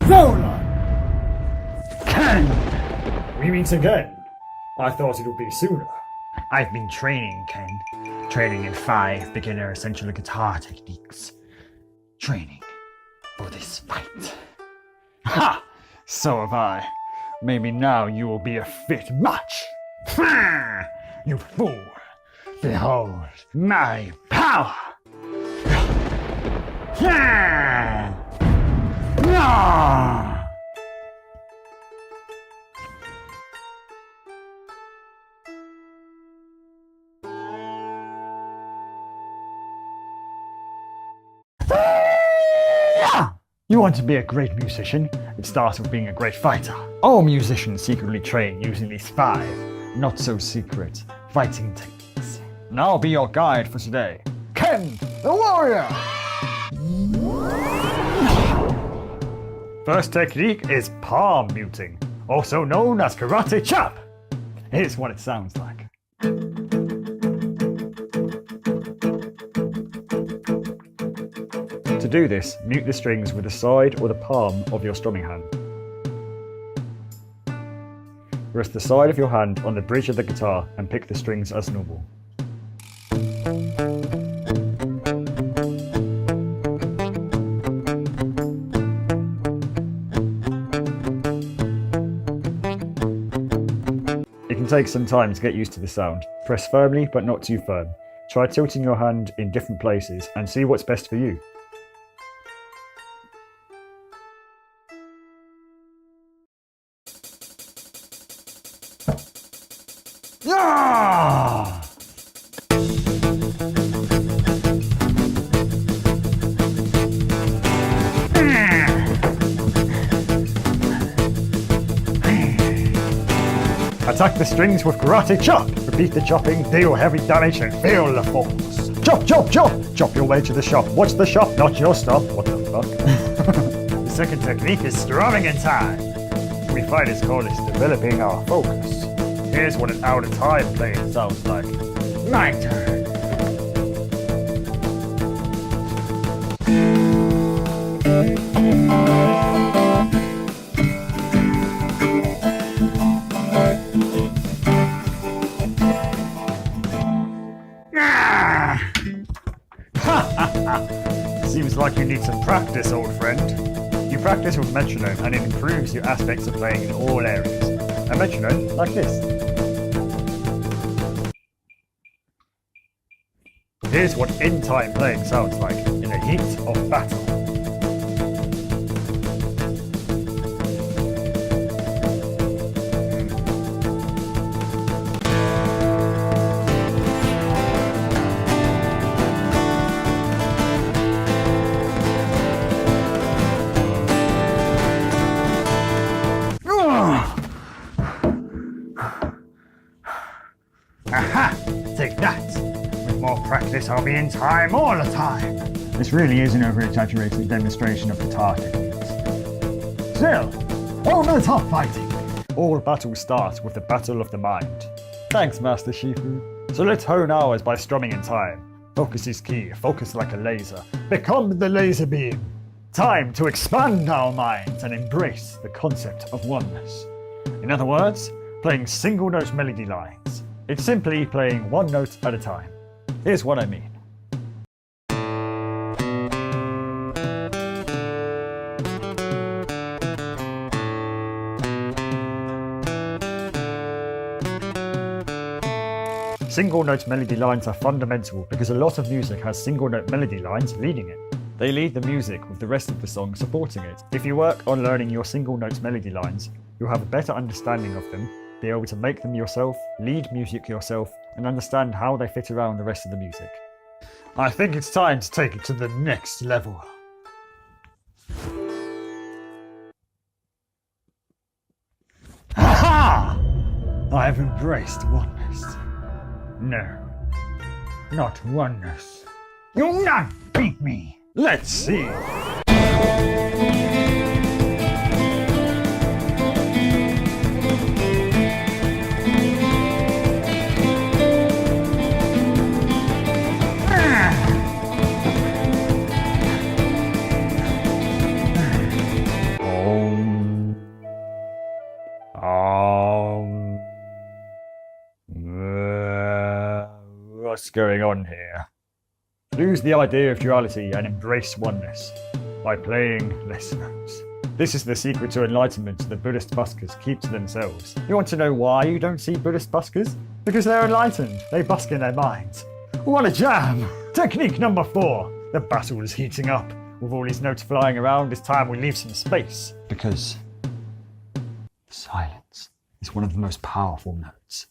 Zola! Ken! We meet again. I thought it would be sooner. I've been training, Ken. Training in 5 beginner essential guitar techniques. Training for this fight. Ha! So have I. Maybe now you will be a fit match. Ha! You fool! Behold my power! Ha! Ah! You want to be a great musician? It starts with being a great fighter. All musicians secretly train using these 5 not-so-secret fighting techniques. And I'll be your guide for today. Ken, the warrior! First technique is palm muting, also known as karate chop. Here's what it sounds like. To do this, mute the strings with the side or the palm of your strumming hand. Rest the side of your hand on the bridge of the guitar and pick the strings as normal. It can take some time to get used to the sound. Press firmly but not too firm. Try tilting your hand in different places and see what's best for you. Yeah! Attack the strings with karate chop. Repeat the chopping, deal heavy damage, and feel the force. Chop, chop, chop! Chop your way to the shop. Watch the shop, not your stop. What the fuck? The second technique is strumming in time. We fighters call this developing our focus. Here's what an out of time playing sounds like. My turn. Seems like you need some practice, old friend. You practice with metronome and it improves your aspects of playing in all areas. A metronome like this. Here's what in-time playing sounds like in the heat of battle. Aha! Take that! With more practice, I'll be in time all the time. This really is an over-exaggerated demonstration of guitar techniques. Still, over the top fighting! All battles start with the battle of the mind. Thanks, Master Shifu. So let's hone ours by strumming in time. Focus is key, focus like a laser. Become the laser beam. Time to expand our minds and embrace the concept of oneness. In other words, playing single note melody lines. It's simply playing one note at a time. Here's what I mean. Single note melody lines are fundamental because a lot of music has single note melody lines leading it. They lead the music with the rest of the song supporting it. If you work on learning your single note melody lines, you'll have a better understanding of them, be able to make them yourself, lead music yourself, and understand how they fit around the rest of the music. I think it's time to take it to the next level. Ha! I've embraced oneness. No, not oneness. You'll not beat me. Let's see. What's going on here? Lose the idea of duality and embrace oneness by playing less notes. This is the secret to enlightenment the Buddhist buskers keep to themselves. You want to know why you don't see Buddhist buskers? Because they're enlightened. They busk in their minds. What a jam! Technique number 4. The battle is heating up. With all these notes flying around, it's time we leave some space. Because silence is one of the most powerful notes.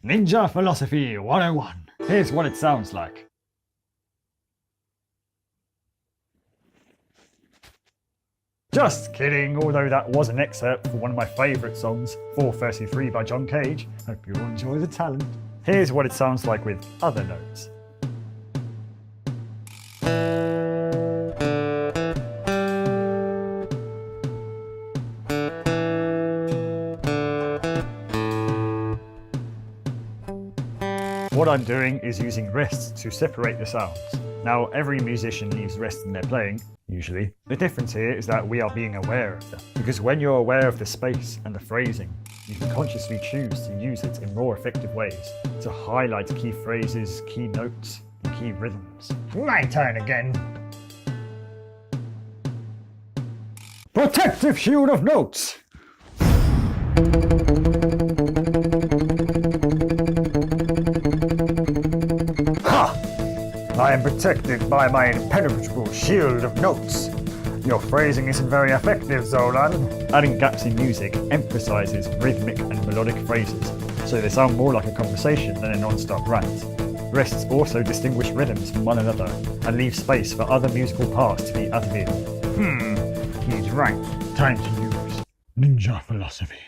Ninja Philosophy 101. Here's what it sounds like. Just kidding, although that was an excerpt for one of my favourite songs, 433 by John Cage. Hope you all enjoy the talent. Here's what it sounds like with other notes. What I'm doing is using rests to separate the sounds. Now, every musician leaves rests in their playing, usually. The difference here is that we are being aware of them. Because when you're aware of the space and the phrasing, you can consciously choose to use it in more effective ways to highlight key phrases, key notes, and key rhythms. My turn again. Protective shield of notes! Ha! I am protected by my impenetrable shield of notes. Your phrasing isn't very effective, Zolan. Adding gaps in music emphasizes rhythmic and melodic phrases, so they sound more like a conversation than a non-stop rant. Rests also distinguish rhythms from one another and leave space for other musical parts to be added in. He's right. Time to use Ninja Philosophy.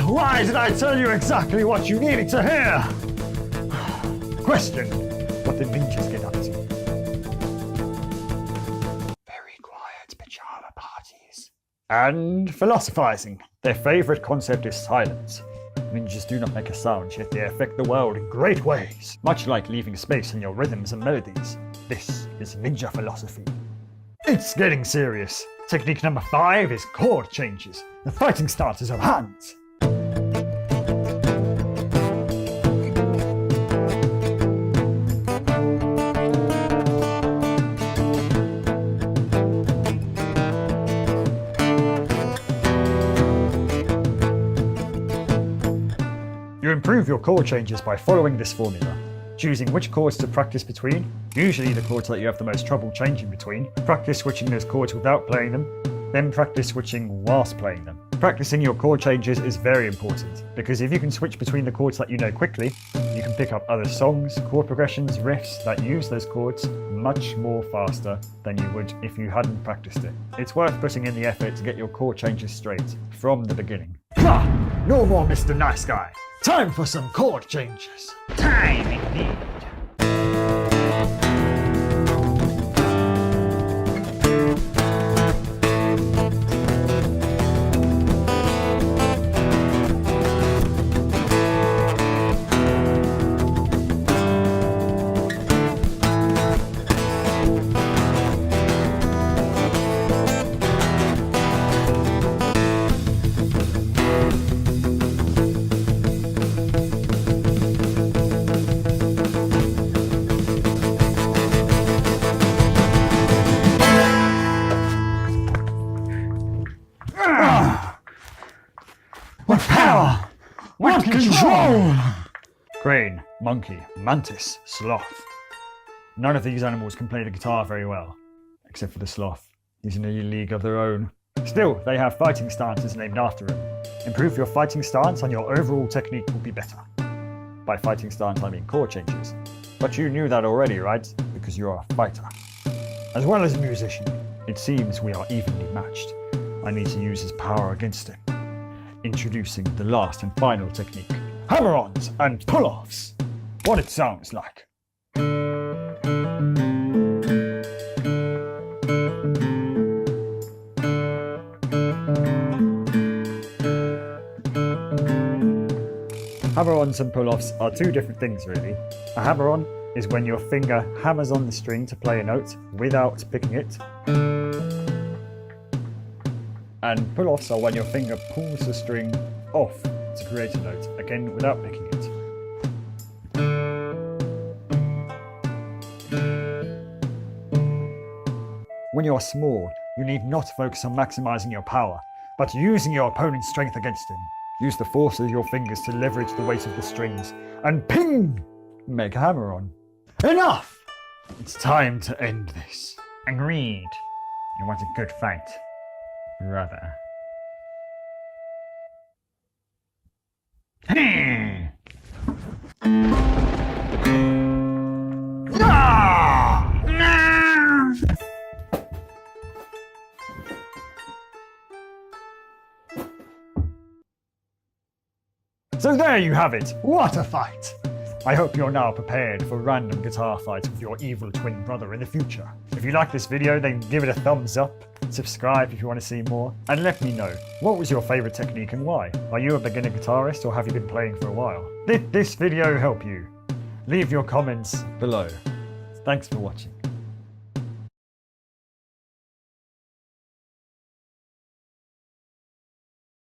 Why did I tell you exactly what you needed to hear? Question. What did ninjas get up to? Very quiet pajama parties. And philosophizing. Their favorite concept is silence. Ninjas do not make a sound, yet they affect the world in great ways. Much like leaving space in your rhythms and melodies. This is Ninja Philosophy. It's getting serious. Technique number 5 is chord changes. The fighting stances of hands. You improve your chord changes by following this formula. Choosing which chords to practice between, usually the chords that you have the most trouble changing between. Practice switching those chords without playing them, then practice switching whilst playing them. Practicing your chord changes is very important, because if you can switch between the chords that you know quickly, you can pick up other songs, chord progressions, riffs that use those chords much more faster than you would if you hadn't practiced it. It's worth putting in the effort to get your chord changes straight from the beginning. No more Mr. Nice Guy! Time for some chord changes. Time indeed. What power! What control! Crane, monkey, mantis, sloth. None of these animals can play the guitar very well, except for the sloth. He's in a league of their own. Still, they have fighting stances named after him. Improve your fighting stance and your overall technique will be better. By fighting stance, I mean chord changes. But you knew that already, right? Because you're a fighter. As well as a musician, it seems we are evenly matched. I need to use his power against him. Introducing the last and final technique. Hammer-ons and pull-offs. What it sounds like. Hammer-ons and pull-offs are two different things really. A hammer-on is when your finger hammers on the string to play a note without picking it. And pull-offs are when your finger pulls the string off to create a note, again without picking it. When you are small, you need not focus on maximizing your power, but using your opponent's strength against him. Use the force of your fingers to leverage the weight of the strings, and ping! Make a hammer on. Enough! It's time to end this. Agreed. You want a good fight, brother. So there you have it. What a fight! I hope you're now prepared for random guitar fights with your evil twin brother in the future. If you like this video, then give it a thumbs up, subscribe if you want to see more, and let me know, what was your favourite technique and why? Are you a beginner guitarist or have you been playing for a while? Did this video help you? Leave your comments below. Thanks for watching.